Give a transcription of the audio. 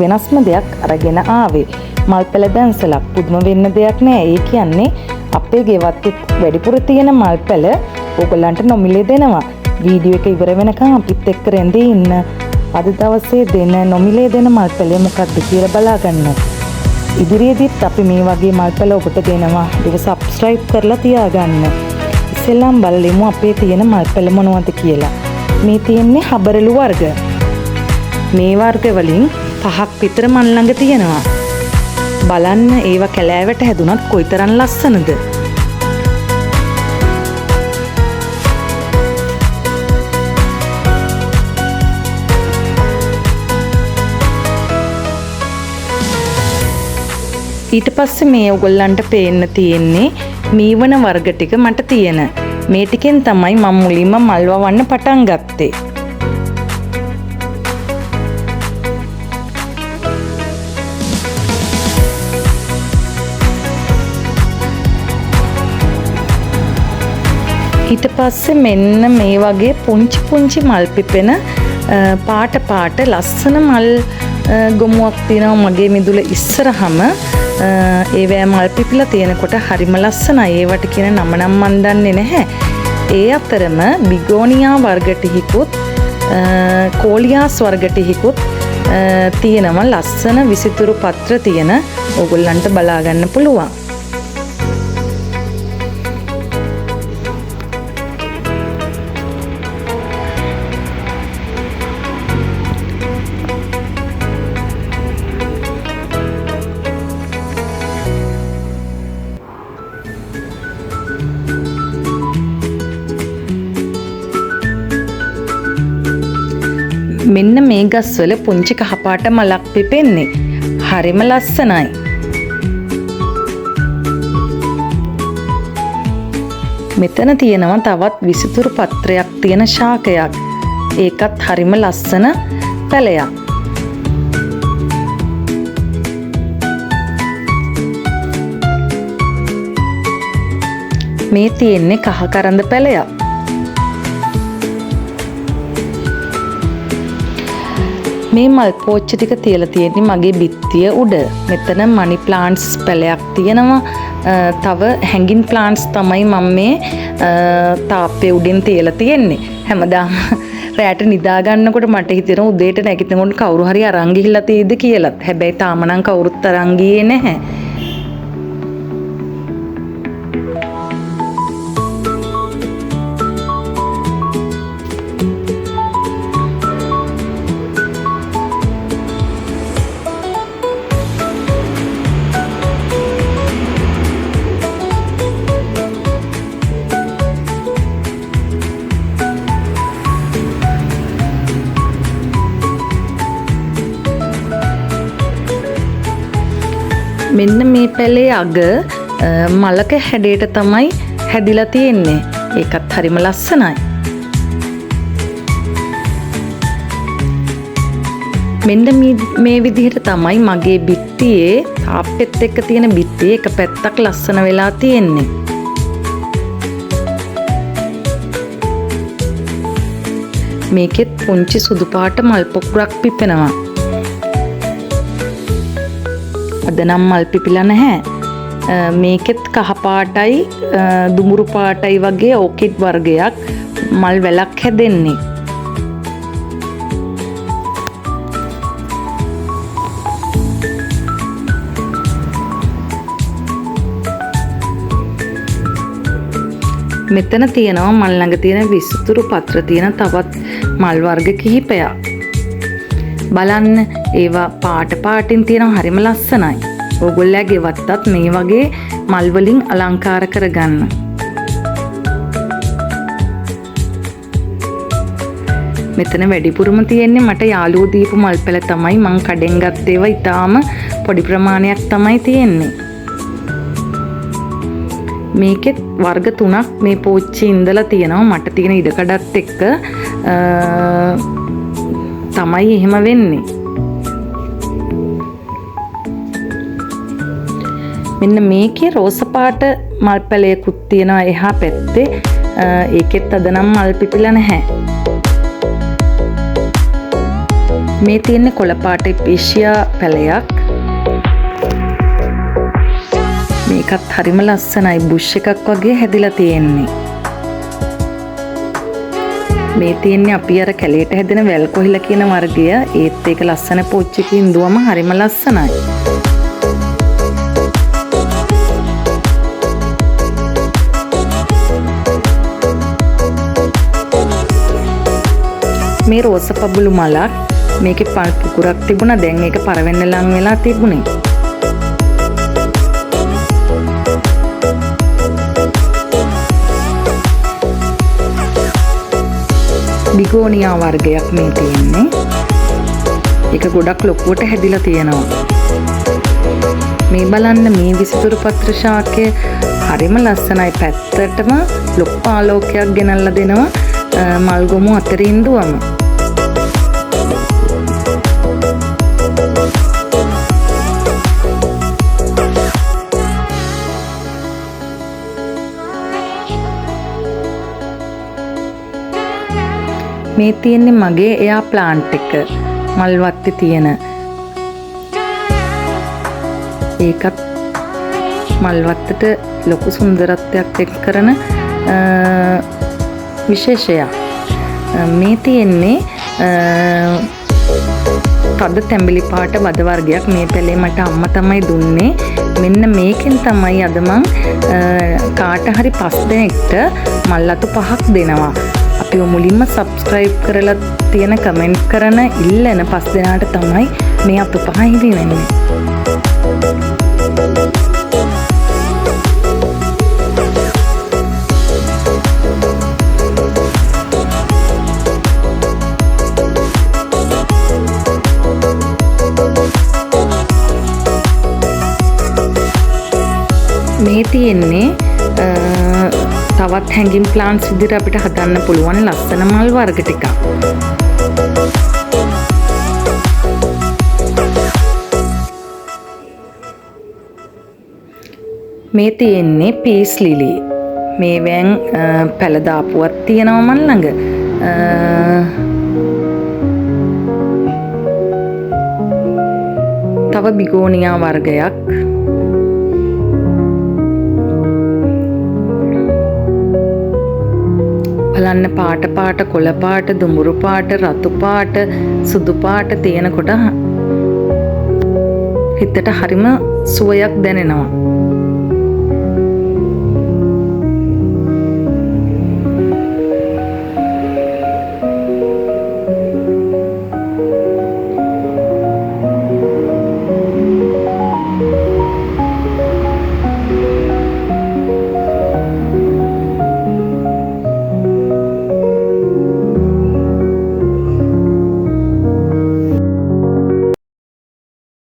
වෙනස්ම දෙයක් අරගෙන ආවේ. මල් පැල දැන්සලා පුදුම වෙන්න දෙයක් නෑ. ඒ කියන්නේ අපේ ගෙවත් වැඩිපුර තියෙන මල් පැල ඕගොල්ලන්ට නොමිලේ දෙනවා. වීඩියෝ එක ඉවර වෙනකන් අපිත් එක්ක රැඳී ඉන්න. අද දවසේ දෙන නොමිලේ දෙන මල් පැලේ මොකක්ද කියලා බලා ගන්න. ඉදිරියේදීත් අපි මේ වගේ මල් පැල ඔබට දෙනවා. ඒක සබ්ස්ක්‍රයිබ් කරලා තියාගන්න. ඉස්සෙල්ලාම බලමු අපේ තියෙන මල් පැල මොනවද කියලා. මේ තියෙන්නේ හබරලු වර්ග. මේ වර්ග වලින් 5ක් විතර මන් ළඟ තියෙනවා. බලන්න ඒවා කැලෑවට හැදුනත් කොයිතරම් ලස්සනද. ඊට පස්සේ මේ ඔයගොල්ලන්ට පේන්න තියෙන්නේ මීවන වර්ග ටික මට තියෙන. මේ ටිකෙන් තමයි මම මුලින්ම මල් වවන්න පටන් ගත්තේ. ඊට පස්සේ මෙන්න මේ වගේ පුංචි මල් පිපෙන පාට ලස්සන මල් ගොමුවක් තියෙනවා මගේ මිදුල ඉස්සරහම. ඒවැ මල් පිපිලා තියෙනකොට හරිම ලස්සනයි. ඒවට කියන නම නම් මන් දන්නේ නැහැ. ඒ අතරම බිගෝනියා වර්ග ටිකකුත් කෝලියාස් වර්ග ටිකකුත් තියෙනවා. ලස්සන විසිතුරු පත්‍ර තියෙන. ඕගොල්ලන්ට බලා ගන්න පුළුවන්. මෙන්න මේ ගස්වල පුංචි කහපාට මලක් පිපෙන්නේ. හරිම ලස්සනයි. මෙතන තියෙනවා තවත් විසිතුරු පත්‍රයක් තියෙන ශාකයක්. ඒකත් හරිම ලස්සන පැලයක්. මේ තියෙන්නේ කහ කරඳ පැලයක්. මේ මල් පෝච්චි ටික තියලා තියෙන්නේ මගේ බිත්තිය උඩ. මෙතන මනි ප්ලාන්ට්ස් පැලයක් තියෙනවා. තව හැංගින් ප්ලාන්ට්ස් තමයි මම මේ තාප්පේ උඩින් තියලා තියෙන්නේ. හැමදාම රැට නිදා ගන්නකොට මට හිතෙනවා උදේට නැගිටිනකොට කවුරු හරි අරන් ගිහිල්ලා තියෙද කියලා. හැබැයි තාම නම් කවුරුත් අරන් ගියේ නැහැ. මෙන්න මේ පැලේ අග මලක හැඩයට තමයි හැදිලා තියෙන්නේ. ඒකත් හරිම ලස්සනයි. මෙන්න මේ විදිහට තමයි මගේ බිත්තියේ තාප්පෙත් එක්ක තියෙන බිත්තියේ එක පැත්තක් ලස්සන වෙලා තියෙන්නේ. මේකෙත් පුංචි සුදු පාට මල් පොකුරක් පිපෙනවා. අද නම් මල් පිපිලා නැහැ. මේකෙත් කහ පාටයි දුමුරු පාටයි වගේ ඕකිඩ් වර්ගයක් මල් වැලක් හැදෙන්නේ. මෙතන තියෙනවා මල් ළඟ තියෙන විසිතුරු පත්‍ර තියෙන තවත් මල් වර්ග කිහිපයක්. බලන්න ඒවා පාටින් තියෙනවා හරිම ලස්සනයි. ඕගොල්ලෝ ගෙවත්තත් මේ වගේ මල් වලින් අලංකාර කරගන්න. මෙතන වැඩිපුරම තියෙන්නේ මට යාළුවෝ දීපු මල් පැල තමයි. මං කඩෙන් ගත්ත ඒවා ඊටාම පොඩි ප්‍රමාණයක් තමයි තියෙන්නේ. මේකෙත් වර්ග 3ක් මේ පෝච්චි ඉඳලා තියෙනවා. මට තියෙන ඉඩකඩත් එක්ක තමයි එහෙම වෙන්නේ. මෙන්න මේකේ රෝස පාට මල් පැලයකුත් තියෙනවා එහා පැත්තේ. ඒකෙත් අද නම් මල් පිපිලා නැහැ. මේ තියෙන්නේ කොළ පාට එපීෂියා පැලයක්. මේකත් හරිම ලස්සනයි, බුෂ් එකක් වගේ හැදිලා තියෙන්නේ. මේ තියෙන්නේ අපි අර කැලේට හැදෙන වැල් කොහිල කියන වර්ගය. ඒත් ඒක ලස්සන පොච්චකින් දුවම හරිම ලස්සනයි. මේ රෝස පබුළු මලක්. මේකේ පල් පුකුරක් තිබුණා. දැන් ඒක පරවෙන්න ලං වෙලා තිබුණේ. බිගෝනියා වර්ගයක් මේ තියෙන්නේ. ඒක ගොඩක් ලොකුවට හැදිලා තියෙනවා. මේ බලන්න මේ විසිතුරු පත්‍ර ශාකය හරිම ලස්සනයි. පැත්තටම ලොකු ආලෝකයක් ගෙනල්ලා දෙනවා මල්ගොමු අතරින් දුවම. මේ තියෙන්නේ මගේ එයා ප්ලාන්ට් එක. මල් වත්තේ තියෙන. ඒකත් මල් වත්තට ලොකු සුන්දරත්වයක් එක් කරන විශේෂයක්. මේ තියෙන්නේ තද තැඹිලි පාට වද වර්ගයක්. මේ පැලේ මට අම්මා තමයි දුන්නේ. මෙන්න මේකෙන් තමයි අද මං කාට හරි 5 දෙනෙක්ට මල් අතු 5ක් දෙනවා. අපි මුලින්ම subscribe කරලා තියෙන කමෙන්ට් කරන ඉල්ලන 5 දෙනාට තමයි මේ අතු 5 හිමි වෙන්නේ. මේ තියෙන්නේ තවත් හැංගින් ප්ලාන්ට්ස් විදිහට අපිට හදන්න පුළුවන් ලස්සන මල් වර්ග ටිකක්. මේ තියෙන්නේ පීස් ලිලි. මේවෙන් පැල දාපුවක් තියෙනවා මන් ළඟ. තව බිගෝනියා වර්ගයක්. බලන්න පාට පාට කොළ පාට දුඹුරු පාට රතු පාට සුදු පාට තියෙනකොට හිතට හරිම සුවයක් දැනෙනවා.